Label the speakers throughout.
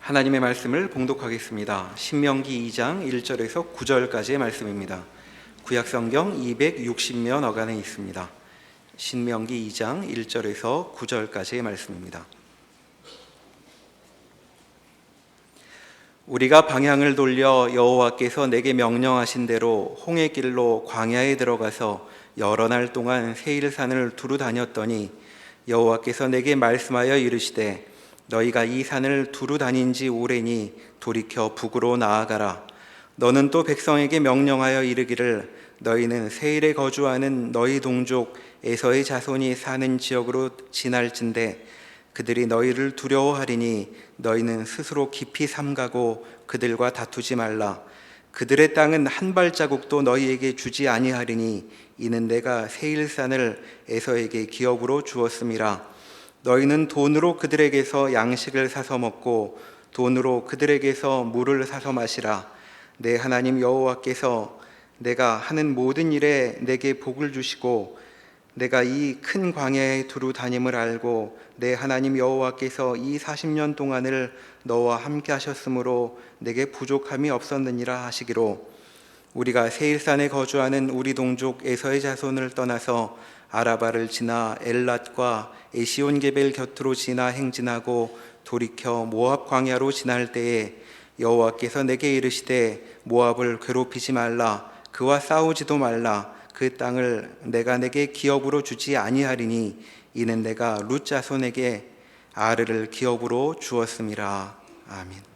Speaker 1: 하나님의 말씀을 봉독하겠습니다. 신명기 2장 1절에서 9절까지의 말씀입니다. 구약성경 260면 어간에 있습니다. 신명기 2장 1절에서 9절까지의 말씀입니다. 우리가 방향을 돌려 여호와께서 내게 명령하신 대로 홍해 길로 광야에 들어가서 여러 날 동안 세일산을 두루 다녔더니 여호와께서 내게 말씀하여 이르시되 너희가 이 산을 두루 다닌 지 오래니 돌이켜 북으로 나아가라. 너는 또 백성에게 명령하여 이르기를 너희는 세일에 거주하는 너희 동족 에서의 자손이 사는 지역으로 지날진대 그들이 너희를 두려워하리니 너희는 스스로 깊이 삼가고 그들과 다투지 말라. 그들의 땅은 한 발자국도 너희에게 주지 아니하리니 이는 내가 세일산을 에서에게 기업으로 주었음이라. 너희는 돈으로 그들에게서 양식을 사서 먹고 돈으로 그들에게서 물을 사서 마시라. 내 하나님 여호와께서 내가 하는 모든 일에 내게 복을 주시고 내가 이 큰 광야에 두루 다님을 알고 내 하나님 여호와께서 이 40년 동안을 너와 함께 하셨으므로 내게 부족함이 없었느니라 하시기로 우리가 세일산에 거주하는 우리 동족 에서의 자손을 떠나서 아라바를 지나 엘랏과 에시온게벨 곁으로 지나 행진하고 돌이켜 모압 광야로 지날 때에 여호와께서 내게 이르시되 모압을 괴롭히지 말라. 그와 싸우지도 말라. 그 땅을 내가 내게 기업으로 주지 아니하리니 이는 내가 룻 자손에게 아르를 기업으로 주었음이라. 아멘.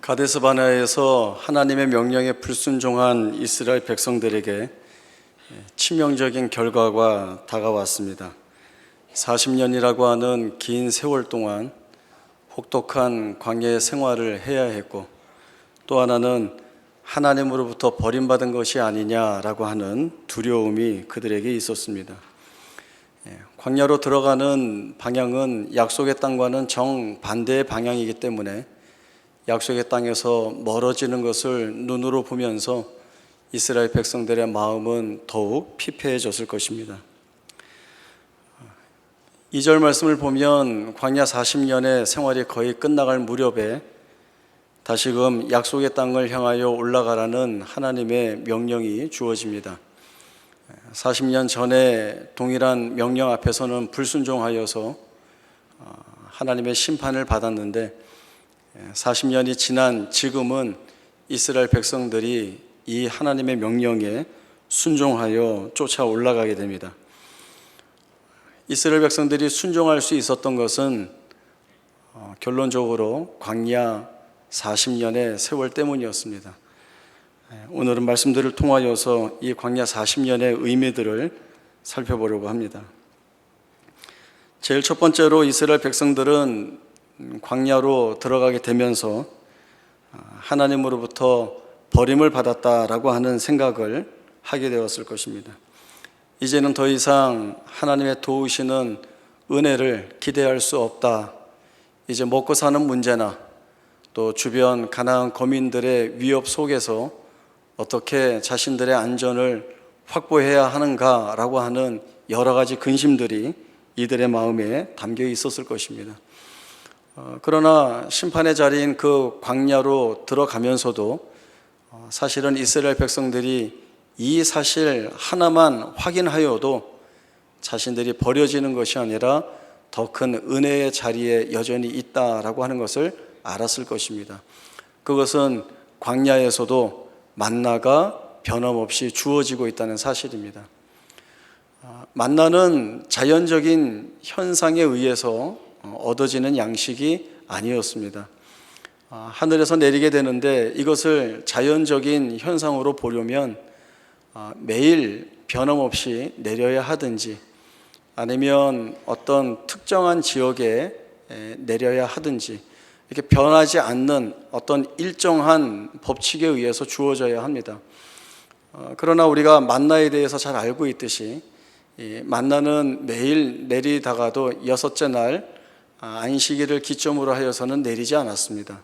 Speaker 2: 가데스 바네아에서 하나님의 명령에 불순종한 이스라엘 백성들에게 치명적인 결과가 다가왔습니다. 40년이라고 하는 긴 세월 동안 혹독한 광야의 생활을 해야 했고, 또 하나는 하나님으로부터 버림받은 것이 아니냐라고 하는 두려움이 그들에게 있었습니다. 광야로 들어가는 방향은 약속의 땅과는 정반대의 방향이기 때문에 약속의 땅에서 멀어지는 것을 눈으로 보면서 이스라엘 백성들의 마음은 더욱 피폐해졌을 것입니다. 2절 말씀을 보면 광야 40년의 생활이 거의 끝나갈 무렵에 다시금 약속의 땅을 향하여 올라가라는 하나님의 명령이 주어집니다. 40년 전에 동일한 명령 앞에서는 불순종하여서 하나님의 심판을 받았는데 40년이 지난 지금은 이스라엘 백성들이 이 하나님의 명령에 순종하여 쫓아 올라가게 됩니다. 이스라엘 백성들이 순종할 수 있었던 것은 결론적으로 광야 40년의 세월 때문이었습니다. 오늘은 말씀들을 통하여서 이 광야 40년의 의미들을 살펴보려고 합니다. 제일 첫 번째로 이스라엘 백성들은 광야로 들어가게 되면서 하나님으로부터 버림을 받았다라고 하는 생각을 하게 되었을 것입니다. 이제는 더 이상 하나님의 도우시는 은혜를 기대할 수 없다. 이제 먹고 사는 문제나 또 주변 가나안 거민들의 위협 속에서 어떻게 자신들의 안전을 확보해야 하는가라고 하는 여러 가지 근심들이 이들의 마음에 담겨 있었을 것입니다. 그러나 심판의 자리인 그 광야로 들어가면서도 사실은 이스라엘 백성들이 이 사실 하나만 확인하여도 자신들이 버려지는 것이 아니라 더 큰 은혜의 자리에 여전히 있다라고 하는 것을 알았을 것입니다. 그것은 광야에서도 만나가 변함없이 주어지고 있다는 사실입니다. 만나는 자연적인 현상에 의해서 얻어지는 양식이 아니었습니다. 하늘에서 내리게 되는데 이것을 자연적인 현상으로 보려면 매일 변함없이 내려야 하든지 아니면 어떤 특정한 지역에 내려야 하든지 이렇게 변하지 않는 어떤 일정한 법칙에 의해서 주어져야 합니다. 그러나 우리가 만나에 대해서 잘 알고 있듯이 만나는 매일 내리다가도 6째 날 안식일을 기점으로 하여서는 내리지 않았습니다.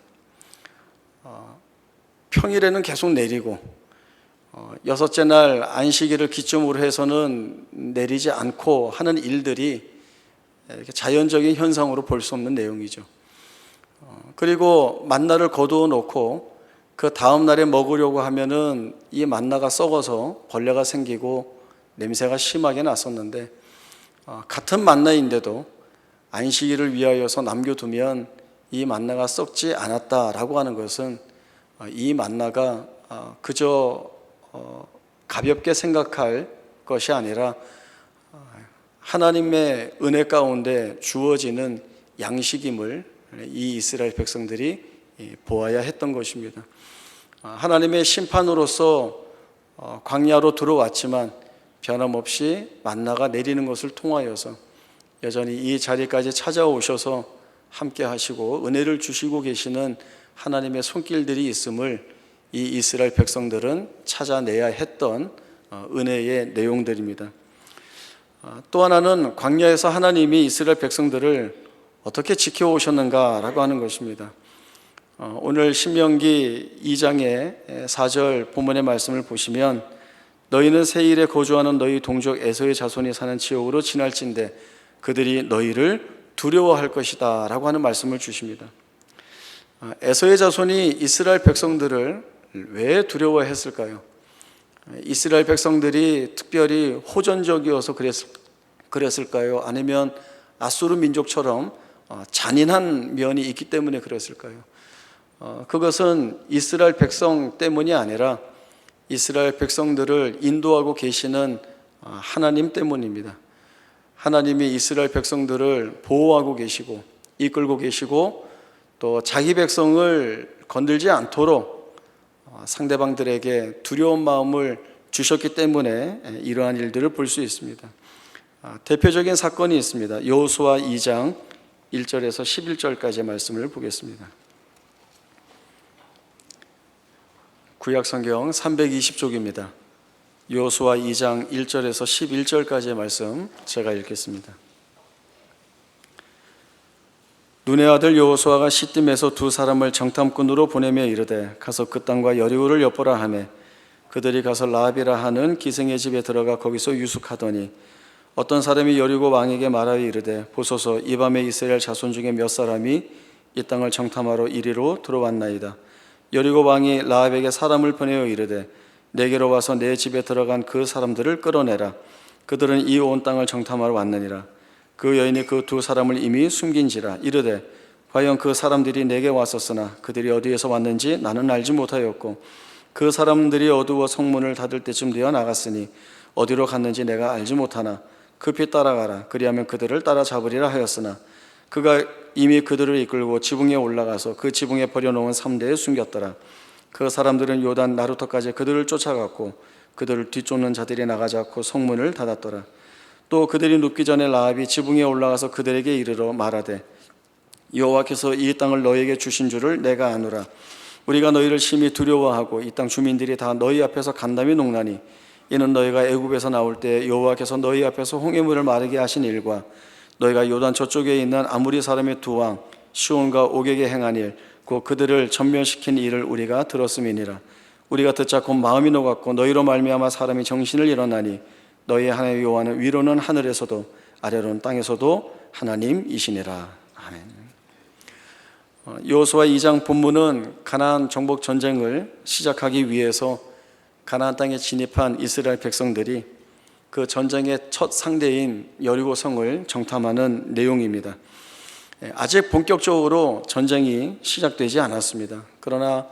Speaker 2: 평일에는 계속 내리고 6째 날 안식일을 기점으로 해서는 내리지 않고 하는 일들이 이렇게 자연적인 현상으로 볼 수 없는 내용이죠. 그리고 만나를 거두어 놓고 그 다음 날에 먹으려고 하면은 이 만나가 썩어서 벌레가 생기고 냄새가 심하게 났었는데, 같은 만나인데도 안식일을 위하여서 남겨두면 이 만나가 썩지 않았다라고 하는 것은 이 만나가 그저 가볍게 생각할 것이 아니라 하나님의 은혜 가운데 주어지는 양식임을 이 이스라엘 백성들이 보아야 했던 것입니다. 하나님의 심판으로서 광야로 들어왔지만 변함없이 만나가 내리는 것을 통하여서 여전히 이 자리까지 찾아오셔서 함께 하시고 은혜를 주시고 계시는 하나님의 손길들이 있음을 이 이스라엘 백성들은 찾아내야 했던 은혜의 내용들입니다. 또 하나는 광야에서 하나님이 이스라엘 백성들을 어떻게 지켜오셨는가라고 하는 것입니다. 오늘 신명기 2장의 4절 본문의 말씀을 보시면 너희는 세일에 거주하는 너희 동족 에서의 자손이 사는 지역으로 지날진대 그들이 너희를 두려워할 것이다 라고 하는 말씀을 주십니다. 에서의 자손이 이스라엘 백성들을 왜 두려워했을까요? 이스라엘 백성들이 특별히 호전적이어서 그랬을까요? 아니면 아수르 민족처럼 잔인한 면이 있기 때문에 그랬을까요? 그것은 이스라엘 백성 때문이 아니라 이스라엘 백성들을 인도하고 계시는 하나님 때문입니다. 하나님이 이스라엘 백성들을 보호하고 계시고 이끌고 계시고 또 자기 백성을 건들지 않도록 상대방들에게 두려운 마음을 주셨기 때문에 이러한 일들을 볼 수 있습니다. 대표적인 사건이 있습니다. 여호수아 2장 1절에서 11절까지의 말씀을 보겠습니다. 구약성경 320쪽입니다. 여호수아 2장 1절에서 11절까지의 말씀 제가 읽겠습니다. 눈의 아들 여호수아가 시딤에서 두 사람을 정탐꾼으로 보내며 이르되 가서 그 땅과 여리고를 엿보라 하매 그들이 가서 라합이라 하는 기생의 집에 들어가 거기서 유숙하더니 어떤 사람이 여리고 왕에게 말하여 이르되 보소서 이 밤에 이스라엘 자손 중에 몇 사람이 이 땅을 정탐하러 이리로 들어왔나이다. 여리고 왕이 라합에게 사람을 보내어 이르되 내게로 와서 내 집에 들어간 그 사람들을 끌어내라. 그들은 이 온 땅을 정탐하러 왔느니라. 그 여인이 그 두 사람을 이미 숨긴지라. 이르되 과연 그 사람들이 내게 왔었으나 그들이 어디에서 왔는지 나는 알지 못하였고 그 사람들이 어두워 성문을 닫을 때쯤 되어 나갔으니 어디로 갔는지 내가 알지 못하나 급히 따라가라. 그리하면 그들을 따라잡으리라 하였으나 그가 이미 그들을 이끌고 지붕에 올라가서 그 지붕에 버려놓은 삼대에 숨겼더라. 그 사람들은 요단 나루터까지 그들을 쫓아갔고 그들을 뒤쫓는 자들이 나가지 않고 성문을 닫았더라. 또 그들이 눕기 전에 라합이 지붕에 올라가서 그들에게 이르러 말하되 여호와께서 이 땅을 너희에게 주신 줄을 내가 아노라. 우리가 너희를 심히 두려워하고 이 땅 주민들이 다 너희 앞에서 간담이 녹나니 이는 너희가 애굽에서 나올 때 여호와께서 너희 앞에서 홍해물을 마르게 하신 일과 너희가 요단 저쪽에 있는 아무리 사람의 두 왕 시온과 오게게 행한 일 곧 그들을 전멸시킨 일을 우리가 들었음이니라. 우리가 듣자 곧 마음이 녹았고 너희로 말미암아 사람이 정신을 잃었나니 너희의 하나님 여호와는 위로는 하늘에서도 아래로는 땅에서도 하나님이시니라. 아멘. 여호수아 2장 본문은 가나안 정복 전쟁을 시작하기 위해서 가나안 땅에 진입한 이스라엘 백성들이 그 전쟁의 첫 상대인 여리고성을 정탐하는 내용입니다. 아직 본격적으로 전쟁이 시작되지 않았습니다. 그러나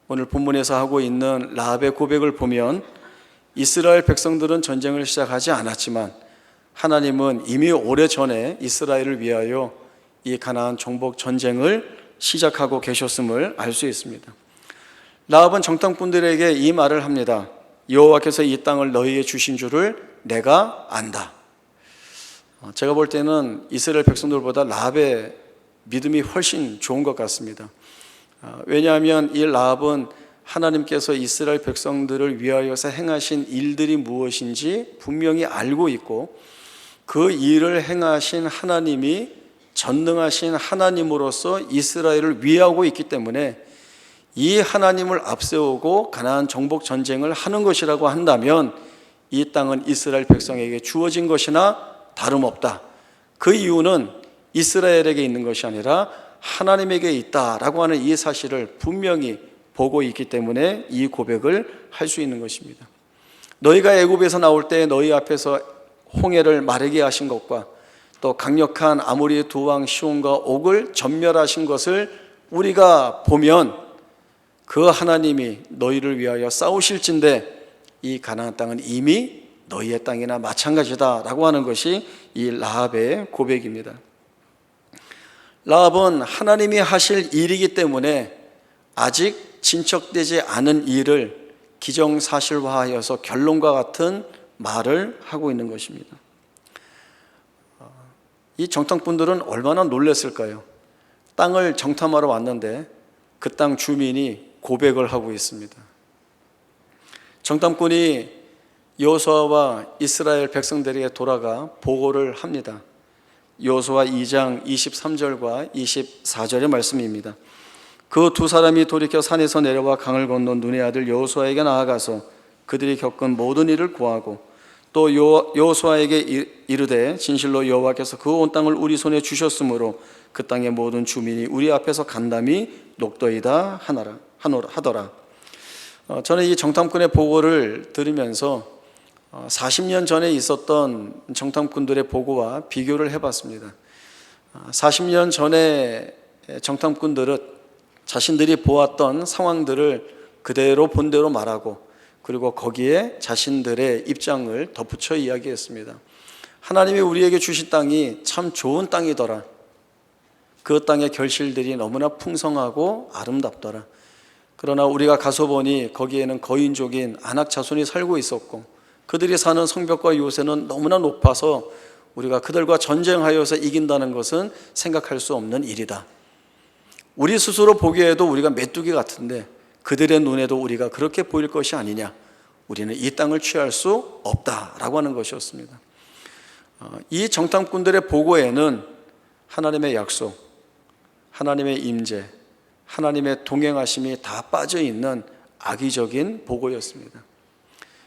Speaker 2: 오늘 본문에서 하고 있는 라합의 고백을 보면 이스라엘 백성들은 전쟁을 시작하지 않았지만 하나님은 이미 오래전에 이스라엘을 위하여 이 가나안 정복 전쟁을 시작하고 계셨음을 알 수 있습니다. 라합은 정탐꾼들에게 이 말을 합니다. 여호와께서 이 땅을 너희에게 주신 줄을 내가 안다. 제가 볼 때는 이스라엘 백성들보다 라합의 믿음이 훨씬 좋은 것 같습니다. 왜냐하면 이 라합은 하나님께서 이스라엘 백성들을 위하여서 행하신 일들이 무엇인지 분명히 알고 있고 그 일을 행하신 하나님이 전능하신 하나님으로서 이스라엘을 위하고 있기 때문에 이 하나님을 앞세우고 가나안 정복 전쟁을 하는 것이라고 한다면 이 땅은 이스라엘 백성에게 주어진 것이나 다름없다. 그 이유는 이스라엘에게 있는 것이 아니라 하나님에게 있다라고 하는 이 사실을 분명히 보고 있기 때문에 이 고백을 할 수 있는 것입니다. 너희가 애굽에서 나올 때 너희 앞에서 홍해를 마르게 하신 것과 또 강력한 아모리의 두 왕 시온과 옥을 전멸하신 것을 우리가 보면 그 하나님이 너희를 위하여 싸우실진데 이 가나안 땅은 이미 너희의 땅이나 마찬가지다라고 하는 것이 이 라합의 고백입니다. 라합은 하나님이 하실 일이기 때문에 아직 진척되지 않은 일을 기정사실화하여서 결론과 같은 말을 하고 있는 것입니다. 이 정탐꾼들은 얼마나 놀랐을까요? 땅을 정탐하러 왔는데 그 땅 주민이 고백을 하고 있습니다. 정탐꾼이 여호수아와 이스라엘 백성들에게 돌아가 보고를 합니다. 여호수아 2장 23절과 24절의 말씀입니다. 그 두 사람이 돌이켜 산에서 내려와 강을 건너 눈의 아들 여호수아에게 나아가서 그들이 겪은 모든 일을 고하고 또 여호수아에게 이르되 진실로 여호와께서 그 온 땅을 우리 손에 주셨으므로 그 땅의 모든 주민이 우리 앞에서 간담이 녹더이다 하더라. 저는 이 정탐꾼의 보고를 들으면서 40년 전에 있었던 정탐꾼들의 보고와 비교를 해봤습니다. 40년 전에 정탐꾼들은 자신들이 보았던 상황들을 그대로 본대로 말하고 그리고 거기에 자신들의 입장을 덧붙여 이야기했습니다. 하나님이 우리에게 주신 땅이 참 좋은 땅이더라. 그 땅의 결실들이 너무나 풍성하고 아름답더라. 그러나 우리가 가서 보니 거기에는 거인족인 아낙 자손이 살고 있었고 그들이 사는 성벽과 요새는 너무나 높아서 우리가 그들과 전쟁하여서 이긴다는 것은 생각할 수 없는 일이다. 우리 스스로 보기에도 우리가 메뚜기 같은데 그들의 눈에도 우리가 그렇게 보일 것이 아니냐. 우리는 이 땅을 취할 수 없다라고 하는 것이었습니다. 이 정탐꾼들의 보고에는 하나님의 약속, 하나님의 임재, 하나님의 동행하심이 다 빠져있는 악의적인 보고였습니다.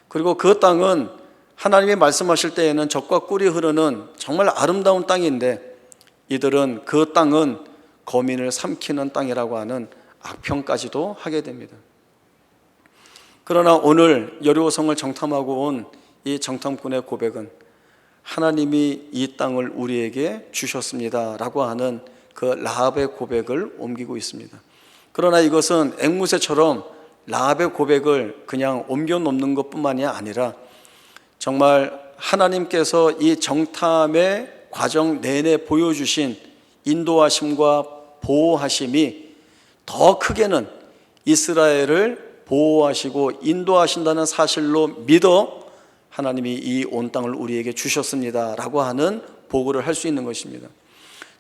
Speaker 2: 그리고 그 땅은 하나님이 말씀하실 때에는 젖과 꿀이 흐르는 정말 아름다운 땅인데 이들은 그 땅은 거민을 삼키는 땅이라고 하는 악평까지도 하게 됩니다. 그러나 오늘 여리고성을 정탐하고 온 이 정탐꾼의 고백은 하나님이 이 땅을 우리에게 주셨습니다라고 하는 그 라합의 고백을 옮기고 있습니다. 그러나 이것은 앵무새처럼 라합의 고백을 그냥 옮겨 놓는 것뿐만이 아니라 정말 하나님께서 이 정탐의 과정 내내 보여주신 인도하심과 보호하심이 더 크게는 이스라엘을 보호하시고 인도하신다는 사실로 믿어 하나님이 이 온 땅을 우리에게 주셨습니다라고 하는 보고를 할 수 있는 것입니다.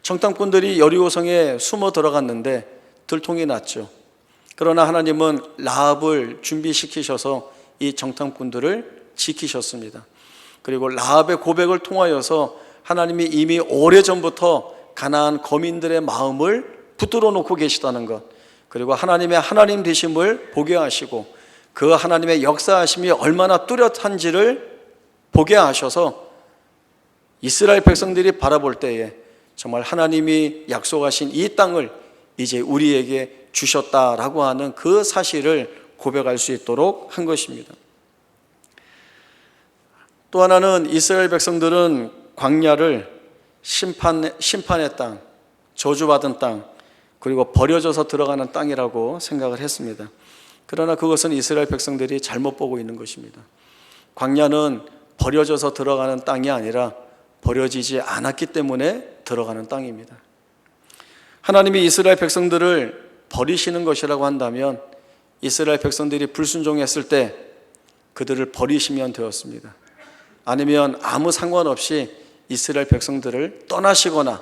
Speaker 2: 정탐꾼들이 여리고성에 숨어 들어갔는데 들통이 났죠. 그러나 하나님은 라합을 준비시키셔서 이 정탐꾼들을 지키셨습니다. 그리고 라합의 고백을 통하여서 하나님이 이미 오래전부터 가나안 거민들의 마음을 붙들어 놓고 계시다는 것, 그리고 하나님의 하나님 되심을 보게 하시고 그 하나님의 역사하심이 얼마나 뚜렷한지를 보게 하셔서 이스라엘 백성들이 바라볼 때에 정말 하나님이 약속하신 이 땅을 이제 우리에게 주셨다라고 하는 그 사실을 고백할 수 있도록 한 것입니다. 또 하나는 이스라엘 백성들은 광야를 심판의 땅, 저주받은 땅, 그리고 버려져서 들어가는 땅이라고 생각을 했습니다. 그러나 그것은 이스라엘 백성들이 잘못 보고 있는 것입니다. 광야는 버려져서 들어가는 땅이 아니라 버려지지 않았기 때문에 들어가는 땅입니다. 하나님이 이스라엘 백성들을 버리시는 것이라고 한다면 이스라엘 백성들이 불순종했을 때 그들을 버리시면 되었습니다. 아니면 아무 상관없이 이스라엘 백성들을 떠나시거나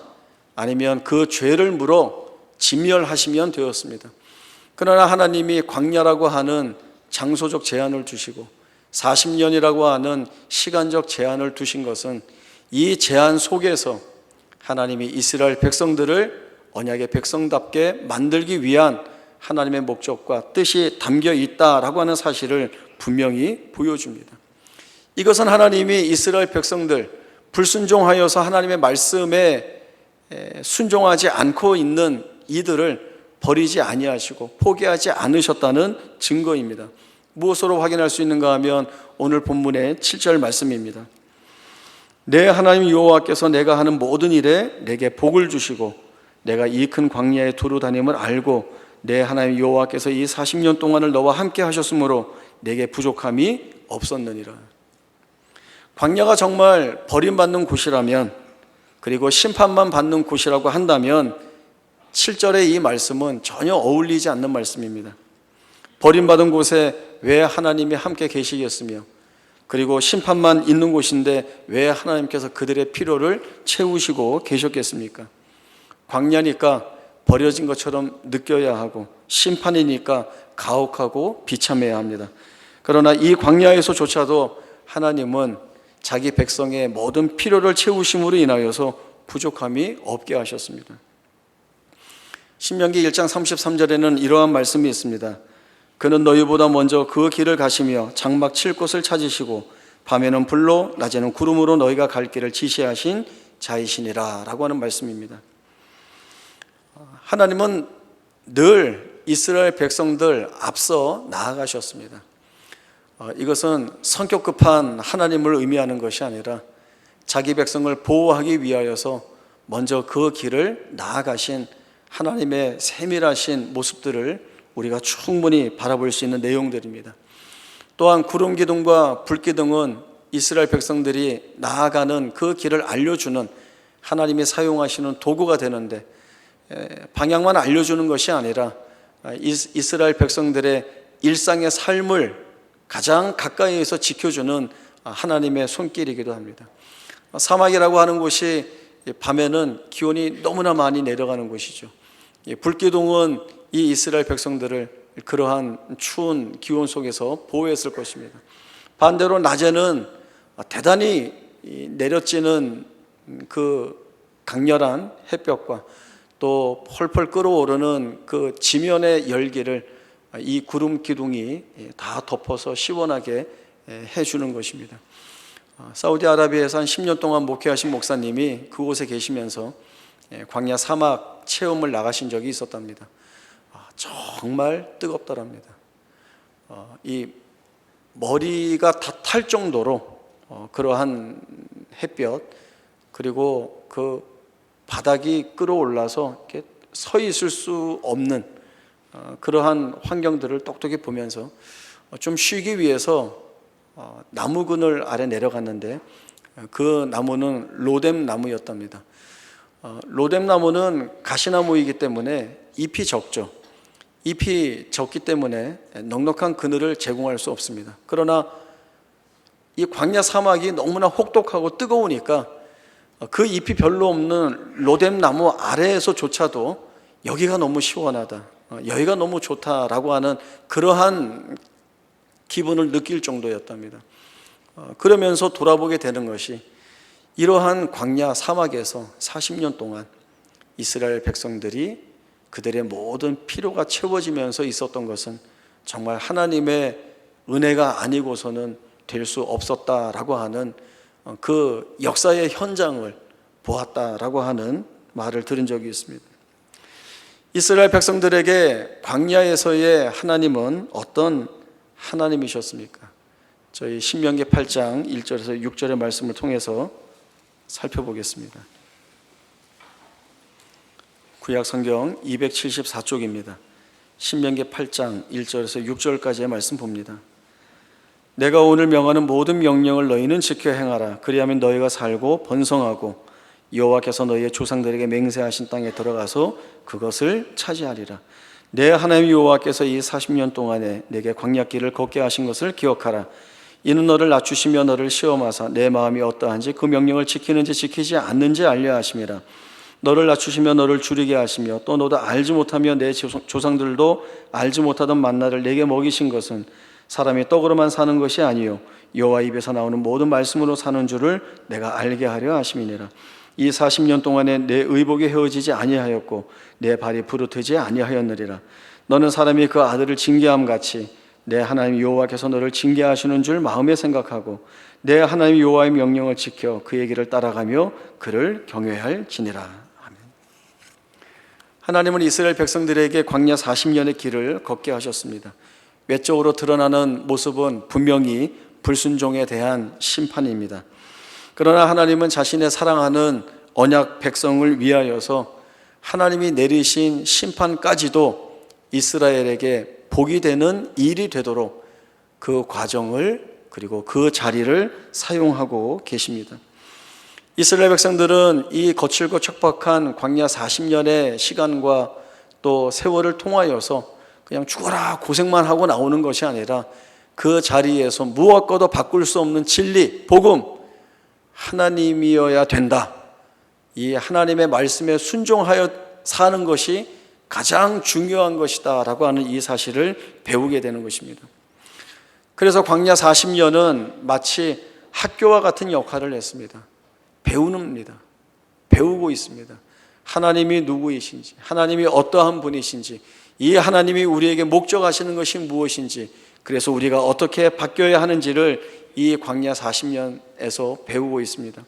Speaker 2: 아니면 그 죄를 물어 진멸하시면 되었습니다. 그러나 하나님이 광야라고 하는 장소적 제한을 두시고 40년이라고 하는 시간적 제한을 두신 것은 이 제한 속에서 하나님이 이스라엘 백성들을 언약의 백성답게 만들기 위한 하나님의 목적과 뜻이 담겨 있다라고 하는 사실을 분명히 보여줍니다. 이것은 하나님이 이스라엘 백성들, 불순종하여서 하나님의 말씀에 순종하지 않고 있는 이들을 버리지 아니하시고 포기하지 않으셨다는 증거입니다. 무엇으로 확인할 수 있는가 하면 오늘 본문의 7절 말씀입니다. 내 하나님 여호와께서 내가 하는 모든 일에 내게 복을 주시고 내가 이 큰 광야에 두루 다님을 알고 내 하나님 여호와께서 이 40년 동안을 너와 함께 하셨으므로 내게 부족함이 없었느니라. 광야가 정말 버림받는 곳이라면, 그리고 심판만 받는 곳이라고 한다면 7절의 이 말씀은 전혀 어울리지 않는 말씀입니다. 버림받은 곳에 왜 하나님이 함께 계시겠으며, 그리고 심판만 있는 곳인데 왜 하나님께서 그들의 필요를 채우시고 계셨겠습니까? 광야니까 버려진 것처럼 느껴야 하고, 심판이니까 가혹하고 비참해야 합니다. 그러나 이 광야에서조차도 하나님은 자기 백성의 모든 필요를 채우심으로 인하여서 부족함이 없게 하셨습니다. 신명기 1장 33절에는 이러한 말씀이 있습니다. 그는 너희보다 먼저 그 길을 가시며 장막 칠 곳을 찾으시고 밤에는 불로 낮에는 구름으로 너희가 갈 길을 지시하신 자이시니라 라고 하는 말씀입니다. 하나님은 늘 이스라엘 백성들 앞서 나아가셨습니다. 이것은 성격 급한 하나님을 의미하는 것이 아니라 자기 백성을 보호하기 위하여서 먼저 그 길을 나아가신 하나님의 세밀하신 모습들을 우리가 충분히 바라볼 수 있는 내용들입니다. 또한 구름 기둥과 불 기둥은 이스라엘 백성들이 나아가는 그 길을 알려주는 하나님이 사용하시는 도구가 되는데, 방향만 알려주는 것이 아니라 이스라엘 백성들의 일상의 삶을 가장 가까이에서 지켜주는 하나님의 손길이기도 합니다. 사막이라고 하는 곳이 밤에는 기온이 너무나 많이 내려가는 곳이죠. 불기둥은 이 이스라엘 백성들을 그러한 추운 기온 속에서 보호했을 것입니다. 반대로 낮에는 대단히 내려지는 그 강렬한 햇볕과 또 펄펄 끓어오르는 그 지면의 열기를 이 구름 기둥이 다 덮어서 시원하게 해주는 것입니다. 사우디아라비아에서 한 10년 동안 목회하신 목사님이 그곳에 계시면서 광야 사막 체험을 나가신 적이 있었답니다. 정말 뜨겁더랍니다. 이 머리가 다 탈 정도로 그러한 햇볕, 그리고 그 바닥이 끌어올라서 이렇게 서 있을 수 없는 그러한 환경들을 똑똑히 보면서 좀 쉬기 위해서 나무 그늘 아래 내려갔는데, 그 나무는 로뎀 나무였답니다. 로뎀 나무는 가시나무이기 때문에 잎이 적죠. 잎이 적기 때문에 넉넉한 그늘을 제공할 수 없습니다. 그러나 이 광야 사막이 너무나 혹독하고 뜨거우니까 그 잎이 별로 없는 로뎀 나무 아래에서조차도 여기가 너무 시원하다, 여기가 너무 좋다라고 하는 그러한 기분을 느낄 정도였답니다. 그러면서 돌아보게 되는 것이, 이러한 광야 사막에서 40년 동안 이스라엘 백성들이 그들의 모든 필요가 채워지면서 있었던 것은 정말 하나님의 은혜가 아니고서는 될 수 없었다라고 하는 그 역사의 현장을 보았다라고 하는 말을 들은 적이 있습니다. 이스라엘 백성들에게 광야에서의 하나님은 어떤 하나님이셨습니까? 저희 신명기 8장 1절에서 6절의 말씀을 통해서 살펴보겠습니다. 구약 성경 274쪽입니다. 신명기 8장 1절에서 6절까지의 말씀 봅니다. 내가 오늘 명하는 모든 명령을 너희는 지켜 행하라. 그리하면 너희가 살고 번성하고 여호와께서 너희의 조상들에게 맹세하신 땅에 들어가서 그것을 차지하리라. 내 하나님 여호와께서 이 40년 동안에 내게 광야길을 걷게 하신 것을 기억하라. 이는 너를 낮추시며 너를 시험하사 내 마음이 어떠한지 그 명령을 지키는지 지키지 않는지 알려 하심이라. 너를 낮추시며 너를 줄이게 하시며 또 너도 알지 못하며 내 조상들도 알지 못하던 만나를 내게 먹이신 것은 사람이 떡으로만 사는 것이 아니요 여호와 입에서 나오는 모든 말씀으로 사는 줄을 내가 알게 하려 하심이니라. 이 40년 동안에 내 의복이 헤어지지 아니하였고 내 발이 부르트지 아니하였느리라. 너는 사람이 그 아들을 징계함 같이 내 하나님 여호와께서 너를 징계하시는 줄 마음에 생각하고 내 하나님 여호와의 명령을 지켜 그의 길을 따라가며 그를 경외할지니라. 아멘. 하나님은 이스라엘 백성들에게 광야 40년의 길을 걷게 하셨습니다. 외적으로 드러나는 모습은 분명히 불순종에 대한 심판입니다. 그러나 하나님은 자신의 사랑하는 언약 백성을 위하여서 하나님이 내리신 심판까지도 이스라엘에게 복이 되는 일이 되도록 그 과정을 그리고 그 자리를 사용하고 계십니다. 이스라엘 백성들은 이 거칠고 척박한 광야 40년의 시간과 또 세월을 통하여서 그냥 죽어라 고생만 하고 나오는 것이 아니라 그 자리에서 무엇과도 바꿀 수 없는 진리, 복음, 하나님이어야 된다. 이 하나님의 말씀에 순종하여 사는 것이 가장 중요한 것이다 라고 하는 이 사실을 배우게 되는 것입니다. 그래서 광야 40년은 마치 학교와 같은 역할을 했습니다. 배우는입니다. 배우고 있습니다. 하나님이 누구이신지, 하나님이 어떠한 분이신지, 이 하나님이 우리에게 목적하시는 것이 무엇인지, 그래서 우리가 어떻게 바뀌어야 하는지를 이 광야 40년에서 배우고 있습니다.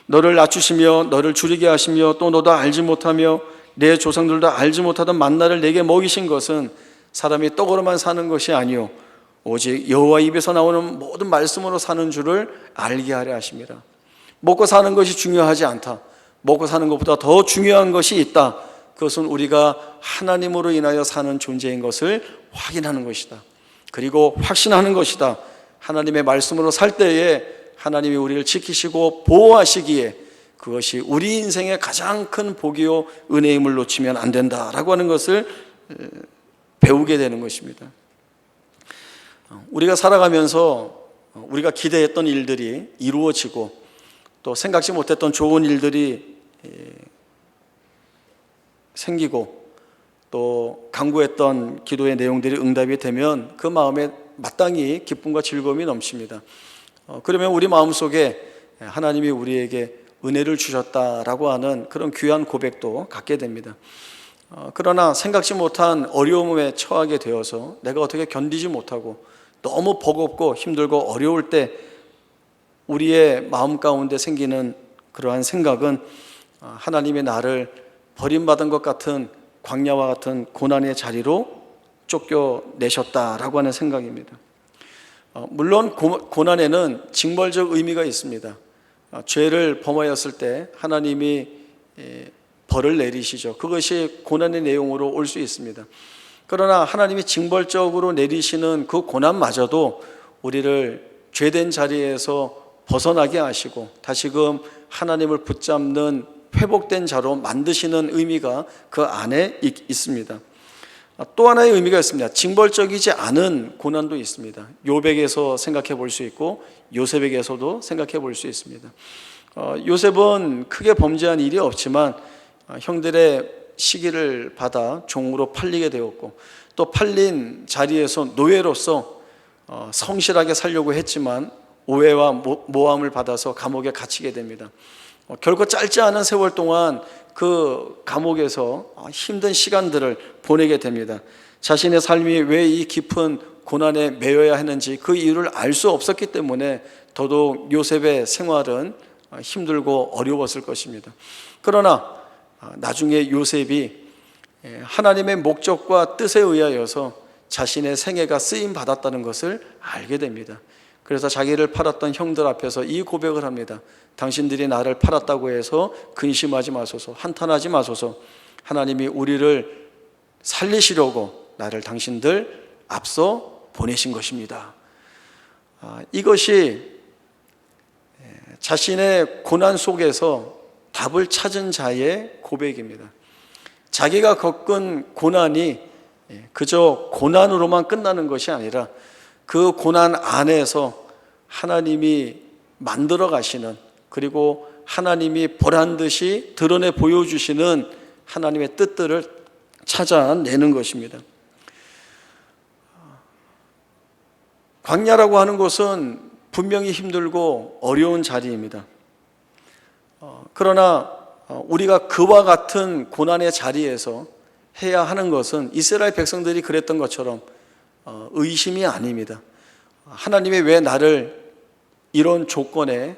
Speaker 2: 너를 낮추시며 너를 줄이게 하시며 또 너도 알지 못하며 내 조상들도 알지 못하던 만나를 내게 먹이신 것은 사람이 떡으로만 사는 것이 아니요 오직 여호와 입에서 나오는 모든 말씀으로 사는 줄을 알게 하려 하십니다. 먹고 사는 것이 중요하지 않다. 먹고 사는 것보다 더 중요한 것이 있다. 그것은 우리가 하나님으로 인하여 사는 존재인 것을 확인하는 것이다. 그리고 확신하는 것이다. 하나님의 말씀으로 살 때에 하나님이 우리를 지키시고 보호하시기에 그것이 우리 인생의 가장 큰 복이요 은혜임을 놓치면 안 된다라고 하는 것을 배우게 되는 것입니다. 우리가 살아가면서 우리가 기대했던 일들이 이루어지고 또 생각지 못했던 좋은 일들이 생기고 또 간구했던 기도의 내용들이 응답이 되면 그 마음에 마땅히 기쁨과 즐거움이 넘칩니다. 그러면 우리 마음속에 하나님이 우리에게 은혜를 주셨다라고 하는 그런 귀한 고백도 갖게 됩니다. 그러나 생각지 못한 어려움에 처하게 되어서 내가 어떻게 견디지 못하고 너무 버겁고 힘들고 어려울 때 우리의 마음 가운데 생기는 그러한 생각은 하나님이 나를 버림받은 것 같은 광야와 같은 고난의 자리로 쫓겨내셨다라고 하는 생각입니다. 물론 고난에는 징벌적 의미가 있습니다. 죄를 범하였을 때 하나님이 벌을 내리시죠. 그것이 고난의 내용으로 올 수 있습니다. 그러나 하나님이 징벌적으로 내리시는 그 고난마저도 우리를 죄된 자리에서 벗어나게 하시고 다시금 하나님을 붙잡는 회복된 자로 만드시는 의미가 그 안에 있습니다. 또 하나의 의미가 있습니다. 징벌적이지 않은 고난도 있습니다. 욥에게서 생각해 볼 수 있고 요셉에게서도 생각해 볼 수 있습니다. 요셉은 크게 범죄한 일이 없지만 형들의 시기를 받아 종으로 팔리게 되었고 또 팔린 자리에서 노예로서 성실하게 살려고 했지만 오해와 모함을 받아서 감옥에 갇히게 됩니다. 결코 짧지 않은 세월 동안 그 감옥에서 힘든 시간들을 보내게 됩니다. 자신의 삶이 왜 이 깊은 고난에 매여야 했는지 그 이유를 알 수 없었기 때문에 더더욱 요셉의 생활은 힘들고 어려웠을 것입니다. 그러나 나중에 요셉이 하나님의 목적과 뜻에 의하여서 자신의 생애가 쓰임 받았다는 것을 알게 됩니다. 그래서 자기를 팔았던 형들 앞에서 이 고백을 합니다. 당신들이 나를 팔았다고 해서 근심하지 마소서, 한탄하지 마소서. 하나님이 우리를 살리시려고 나를 당신들 앞서 보내신 것입니다. 이것이 자신의 고난 속에서 답을 찾은 자의 고백입니다. 자기가 겪은 고난이 그저 고난으로만 끝나는 것이 아니라 그 고난 안에서 하나님이 만들어 가시는 그리고 하나님이 보란 듯이 드러내 보여주시는 하나님의 뜻들을 찾아내는 것입니다. 광야라고 하는 것은 분명히 힘들고 어려운 자리입니다. 그러나 우리가 그와 같은 고난의 자리에서 해야 하는 것은 이스라엘 백성들이 그랬던 것처럼 의심이 아닙니다. 하나님이 왜 나를 이런 조건에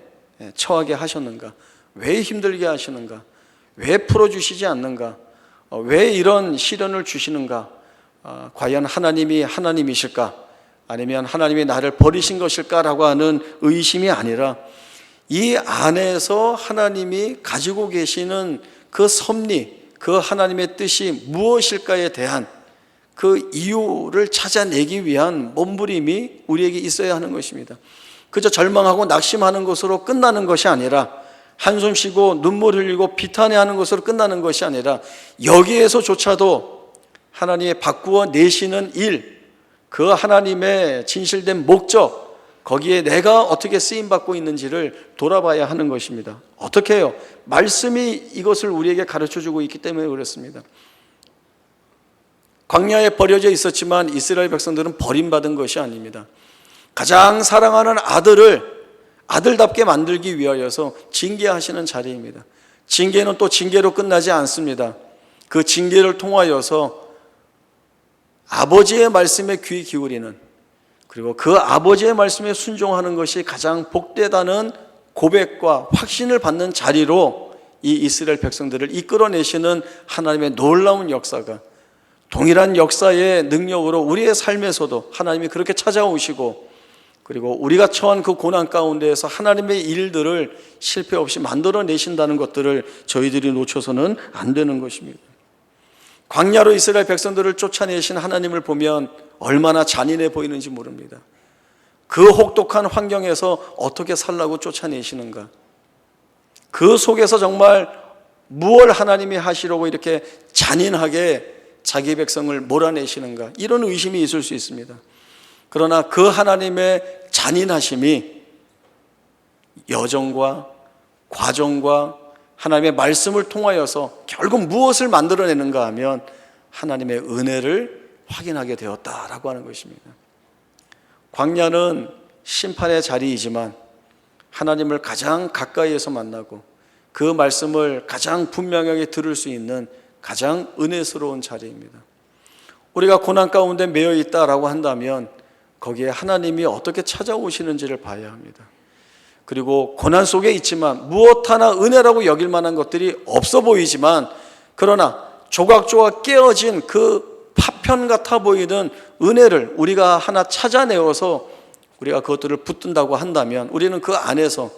Speaker 2: 처하게 하셨는가? 왜 힘들게 하시는가? 왜 풀어주시지 않는가? 왜 이런 시련을 주시는가? 과연 하나님이 하나님이실까? 아니면 하나님이 나를 버리신 것일까라고 하는 의심이 아니라 이 안에서 하나님이 가지고 계시는 그 섭리, 그 하나님의 뜻이 무엇일까에 대한 그 이유를 찾아내기 위한 몸부림이 우리에게 있어야 하는 것입니다. 그저 절망하고 낙심하는 것으로 끝나는 것이 아니라, 한숨 쉬고 눈물 흘리고 비탄해하는 것으로 끝나는 것이 아니라, 여기에서조차도 하나님의 바꾸어 내시는 일, 그 하나님의 진실된 목적, 거기에 내가 어떻게 쓰임받고 있는지를 돌아봐야 하는 것입니다. 어떻게 해요? 말씀이 이것을 우리에게 가르쳐주고 있기 때문에 그렇습니다. 광야에 버려져 있었지만 이스라엘 백성들은 버림받은 것이 아닙니다. 가장 사랑하는 아들을 아들답게 만들기 위하여서 징계하시는 자리입니다. 징계는 또 징계로 끝나지 않습니다. 그 징계를 통하여서 아버지의 말씀에 귀 기울이는, 그리고 그 아버지의 말씀에 순종하는 것이 가장 복되다는 고백과 확신을 받는 자리로 이 이스라엘 백성들을 이끌어내시는 하나님의 놀라운 역사가, 동일한 역사의 능력으로 우리의 삶에서도 하나님이 그렇게 찾아오시고, 그리고 우리가 처한 그 고난 가운데에서 하나님의 일들을 실패 없이 만들어내신다는 것들을 저희들이 놓쳐서는 안 되는 것입니다. 광야로 이스라엘 백성들을 쫓아내신 하나님을 보면 얼마나 잔인해 보이는지 모릅니다. 그 혹독한 환경에서 어떻게 살라고 쫓아내시는가? 그 속에서 정말 무엇을 하나님이 하시려고 이렇게 잔인하게 자기 백성을 몰아내시는가? 이런 의심이 있을 수 있습니다. 그러나 그 하나님의 잔인하심이 여정과 과정과 하나님의 말씀을 통하여서 결국 무엇을 만들어내는가 하면 하나님의 은혜를 확인하게 되었다라고 하는 것입니다. 광야는 심판의 자리이지만 하나님을 가장 가까이에서 만나고 그 말씀을 가장 분명하게 들을 수 있는 가장 은혜스러운 자리입니다. 우리가 고난 가운데 매여 있다라고 한다면 거기에 하나님이 어떻게 찾아오시는지를 봐야 합니다. 그리고 고난 속에 있지만 무엇 하나 은혜라고 여길 만한 것들이 없어 보이지만, 그러나 조각조각 깨어진 그 파편 같아 보이는 은혜를 우리가 하나 찾아내어서 우리가 그것들을 붙든다고 한다면 우리는 그 안에서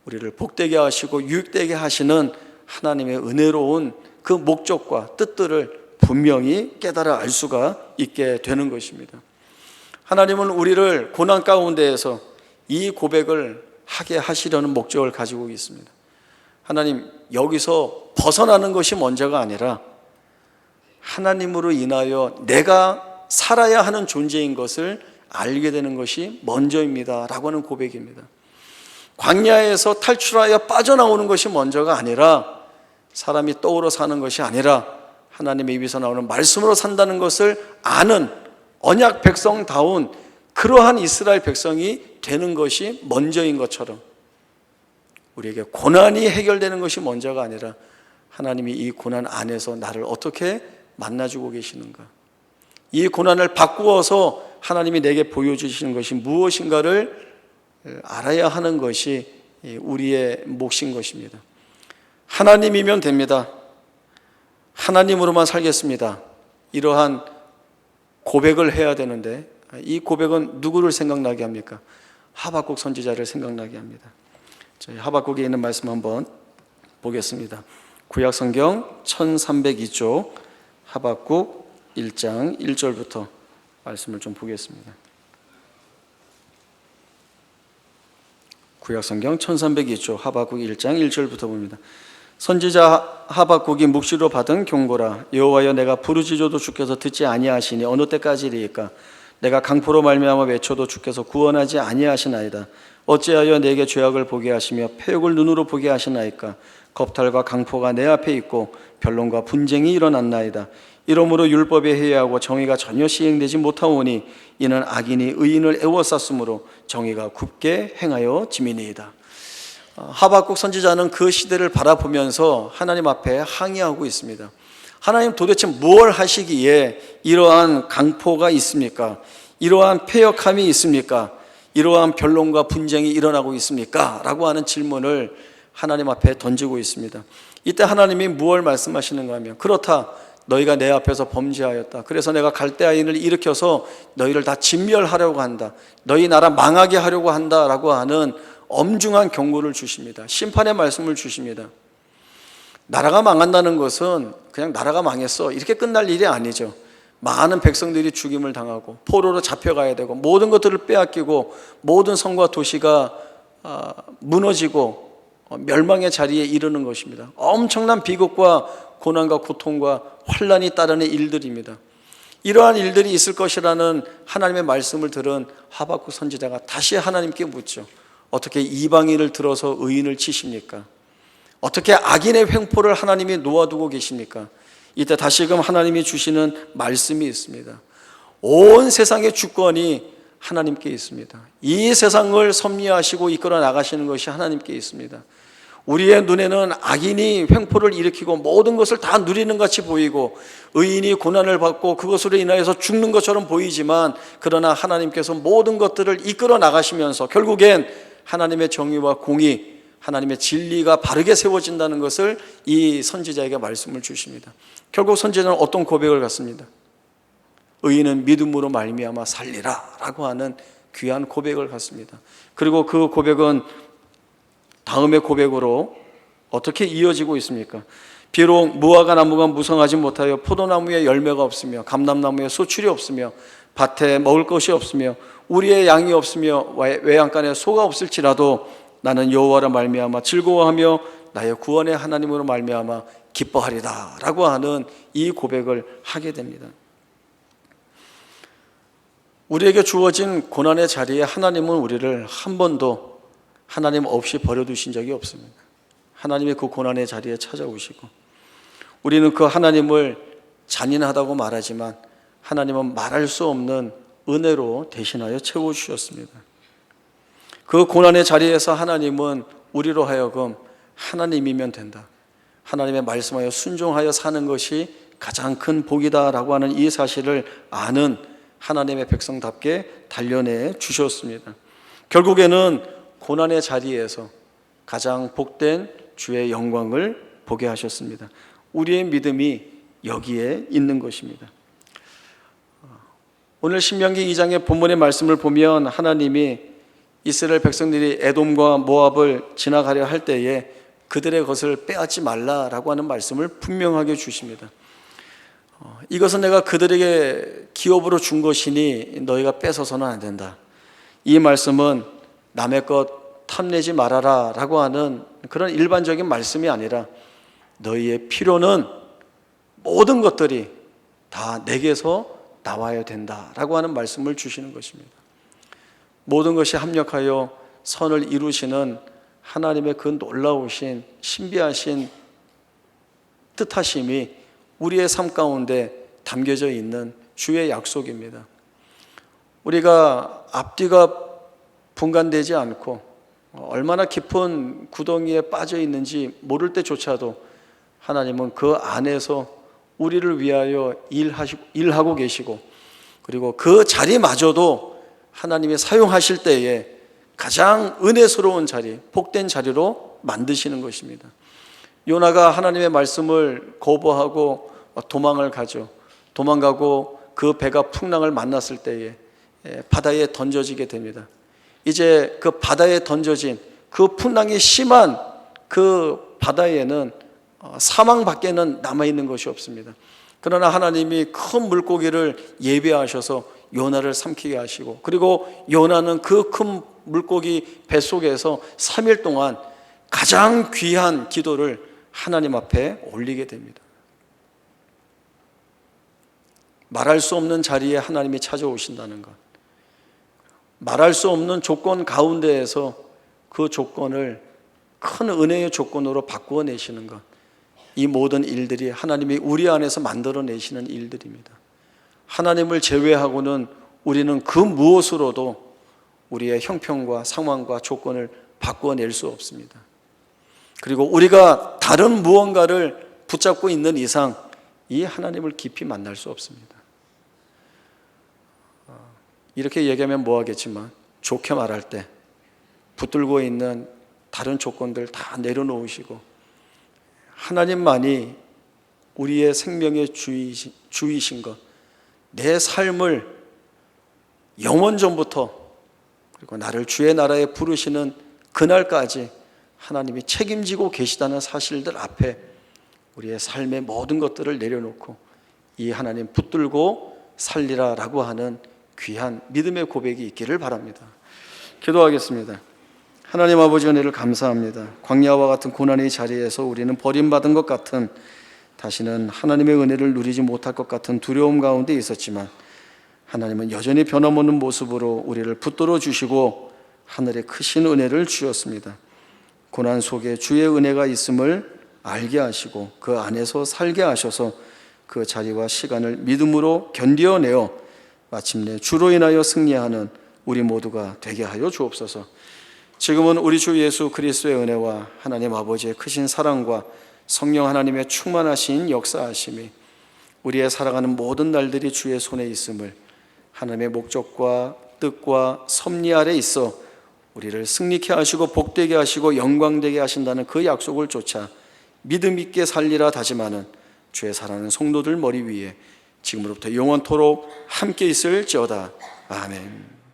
Speaker 2: 우리를 복되게 하시고 유익되게 하시는 하나님의 은혜로운 그 목적과 뜻들을 분명히 깨달아 알 수가 있게 되는 것입니다. 하나님은 우리를 고난 가운데에서 이 고백을 하게 하시려는 목적을 가지고 있습니다. 하나님, 여기서 벗어나는 것이 먼저가 아니라 하나님으로 인하여 내가 살아야 하는 존재인 것을 알게 되는 것이 먼저입니다 라고 하는 고백입니다. 광야에서 탈출하여 빠져나오는 것이 먼저가 아니라, 사람이 떠오르 사는 것이 아니라 하나님의 입에서 나오는 말씀으로 산다는 것을 아는 언약 백성다운 그러한 이스라엘 백성이 되는 것이 먼저인 것처럼, 우리에게 고난이 해결되는 것이 먼저가 아니라 하나님이 이 고난 안에서 나를 어떻게 만나주고 계시는가, 이 고난을 바꾸어서 하나님이 내게 보여주시는 것이 무엇인가를 알아야 하는 것이 우리의 몫인 것입니다. 하나님이면 됩니다. 하나님으로만 살겠습니다. 이러한 고백을 해야 되는데, 이 고백은 누구를 생각나게 합니까? 하박국 선지자를 생각나게 합니다. 저희 하박국에 있는 말씀 한번 보겠습니다. 구약성경 1302쪽 하박국 1장 1절부터 말씀을 좀 보겠습니다. 구약성경 1302쪽 하박국 1장 1절부터 봅니다. 선지자 하박국이 묵시로 받은 경고라. 여호와여, 내가 부르짖어도 주께서 듣지 아니하시니 어느 때까지리이까? 내가 강포로 말미암아 외쳐도 주께서 구원하지 아니하시나이다. 어찌하여 내게 죄악을 보게 하시며 패역을 눈으로 보게 하시나이까? 겁탈과 강포가 내 앞에 있고 변론과 분쟁이 일어났나이다. 이러므로 율법에 회의하고 정의가 전혀 시행되지 못하오니 이는 악인이 의인을 애워쌌으므로 정의가 굽게 행하여 짐이니이다. 하박국 선지자는 그 시대를 바라보면서 하나님 앞에 항의하고 있습니다. 하나님, 도대체 무엇을 하시기에 이러한 강포가 있습니까? 이러한 패역함이 있습니까? 이러한 변론과 분쟁이 일어나고 있습니까? 라고 하는 질문을 하나님 앞에 던지고 있습니다. 이때 하나님이 무엇을 말씀하시는가 하면, 그렇다, 너희가 내 앞에서 범죄하였다. 그래서 내가 갈대아인을 일으켜서 너희를 다 진멸하려고 한다. 너희 나라 망하게 하려고 한다라고 하는 엄중한 경고를 주십니다. 심판의 말씀을 주십니다. 나라가 망한다는 것은 그냥 나라가 망했어 이렇게 끝날 일이 아니죠. 많은 백성들이 죽임을 당하고 포로로 잡혀가야 되고 모든 것들을 빼앗기고 모든 성과 도시가 무너지고 멸망의 자리에 이르는 것입니다. 엄청난 비극과 고난과 고통과 환난이 따르는 일들입니다. 이러한 일들이 있을 것이라는 하나님의 말씀을 들은 하박국 선지자가 다시 하나님께 묻죠. 어떻게 이방인을 들어서 의인을 치십니까? 어떻게 악인의 횡포를 하나님이 놓아두고 계십니까? 이때 다시금 하나님이 주시는 말씀이 있습니다. 온 세상의 주권이 하나님께 있습니다. 이 세상을 섭리하시고 이끌어 나가시는 것이 하나님께 있습니다. 우리의 눈에는 악인이 횡포를 일으키고 모든 것을 다 누리는 같이 보이고 의인이 고난을 받고 그것으로 인하여서 죽는 것처럼 보이지만, 그러나 하나님께서 모든 것들을 이끌어 나가시면서 결국엔 하나님의 정의와 공의, 하나님의 진리가 바르게 세워진다는 것을 이 선지자에게 말씀을 주십니다. 결국 선지자는 어떤 고백을 갖습니다. 의인은 믿음으로 말미암아 살리라 라고 하는 귀한 고백을 갖습니다. 그리고 그 고백은 다음의 고백으로 어떻게 이어지고 있습니까? 비록 무화과 나무가 무성하지 못하여 포도나무에 열매가 없으며 감람나무에 소출이 없으며 밭에 먹을 것이 없으며 우리의 양이 없으며 외양간에 소가 없을지라도 나는 여호와로 말미암아 즐거워하며 나의 구원의 하나님으로 말미암아 기뻐하리다 라고 하는 이 고백을 하게 됩니다. 우리에게 주어진 고난의 자리에 하나님은 우리를 한 번도 하나님 없이 버려두신 적이 없습니다. 하나님이 그 고난의 자리에 찾아오시고, 우리는 그 하나님을 잔인하다고 말하지만 하나님은 말할 수 없는 은혜로 대신하여 채워주셨습니다. 그 고난의 자리에서 하나님은 우리로 하여금 하나님이면 된다, 하나님의 말씀하여 순종하여 사는 것이 가장 큰 복이다라고 하는 이 사실을 아는 하나님의 백성답게 단련해 주셨습니다. 결국에는 고난의 자리에서 가장 복된 주의 영광을 보게 하셨습니다. 우리의 믿음이 여기에 있는 것입니다. 오늘 신명기 2장의 본문의 말씀을 보면 하나님이 이스라엘 백성들이 에돔과 모압을 지나가려 할 때에 그들의 것을 빼앗지 말라라고 하는 말씀을 분명하게 주십니다. 이것은 내가 그들에게 기업으로 준 것이니 너희가 뺏어서는 안 된다. 이 말씀은 남의 것 탐내지 말아라 라고 하는 그런 일반적인 말씀이 아니라 너희의 필요는 모든 것들이 다 내게서 나와야 된다라고 하는 말씀을 주시는 것입니다. 모든 것이 합력하여 선을 이루시는 하나님의 그 놀라우신 신비하신 뜻하심이 우리의 삶 가운데 담겨져 있는 주의 약속입니다. 우리가 앞뒤가 분간되지 않고 얼마나 깊은 구덩이에 빠져 있는지 모를 때조차도 하나님은 그 안에서 우리를 위하여 일하고 계시고, 그리고 그 자리마저도 하나님이 사용하실 때에 가장 은혜스러운 자리, 복된 자리로 만드시는 것입니다. 요나가 하나님의 말씀을 거부하고 도망을 가죠. 도망가고 그 배가 풍랑을 만났을 때에 바다에 던져지게 됩니다. 이제 그 바다에 던져진 그 풍랑이 심한 그 바다에는 사망밖에는 남아있는 것이 없습니다. 그러나 하나님이 큰 물고기를 예배하셔서 요나를 삼키게 하시고, 그리고 요나는 그 큰 물고기 뱃속에서 3일 동안 가장 귀한 기도를 하나님 앞에 올리게 됩니다. 말할 수 없는 자리에 하나님이 찾아오신다는 것, 말할 수 없는 조건 가운데에서 그 조건을 큰 은혜의 조건으로 바꾸어 내시는 것, 이 모든 일들이 하나님이 우리 안에서 만들어내시는 일들입니다. 하나님을 제외하고는 우리는 그 무엇으로도 우리의 형편과 상황과 조건을 바꾸어낼 수 없습니다. 그리고 우리가 다른 무언가를 붙잡고 있는 이상 이 하나님을 깊이 만날 수 없습니다. 이렇게 얘기하면 뭐하겠지만 좋게 말할 때 붙들고 있는 다른 조건들 다 내려놓으시고 하나님만이 우리의 생명의 주이신 것, 내 삶을 영원전부터 그리고 나를 주의 나라에 부르시는 그날까지 하나님이 책임지고 계시다는 사실들 앞에 우리의 삶의 모든 것들을 내려놓고 이 하나님 붙들고 살리라라고 하는 귀한 믿음의 고백이 있기를 바랍니다. 기도하겠습니다. 하나님 아버지 은혜를 감사합니다. 광야와 같은 고난의 자리에서 우리는 버림받은 것 같은, 다시는 하나님의 은혜를 누리지 못할 것 같은 두려움 가운데 있었지만 하나님은 여전히 변함없는 모습으로 우리를 붙들어 주시고 하늘의 크신 은혜를 주셨습니다. 고난 속에 주의 은혜가 있음을 알게 하시고 그 안에서 살게 하셔서 그 자리와 시간을 믿음으로 견뎌내어 마침내 주로 인하여 승리하는 우리 모두가 되게 하여 주옵소서. 지금은 우리 주 예수 그리스도의 은혜와 하나님 아버지의 크신 사랑과 성령 하나님의 충만하신 역사하심이 우리의 살아가는 모든 날들이 주의 손에 있음을, 하나님의 목적과 뜻과 섭리 아래 있어 우리를 승리케 하시고 복되게 하시고 영광되게 하신다는 그 약속을 쫓아 믿음 있게 살리라 다짐하는 주의 사랑하는 성도들 머리 위에 지금으로부터 영원토록 함께 있을지어다. 아멘.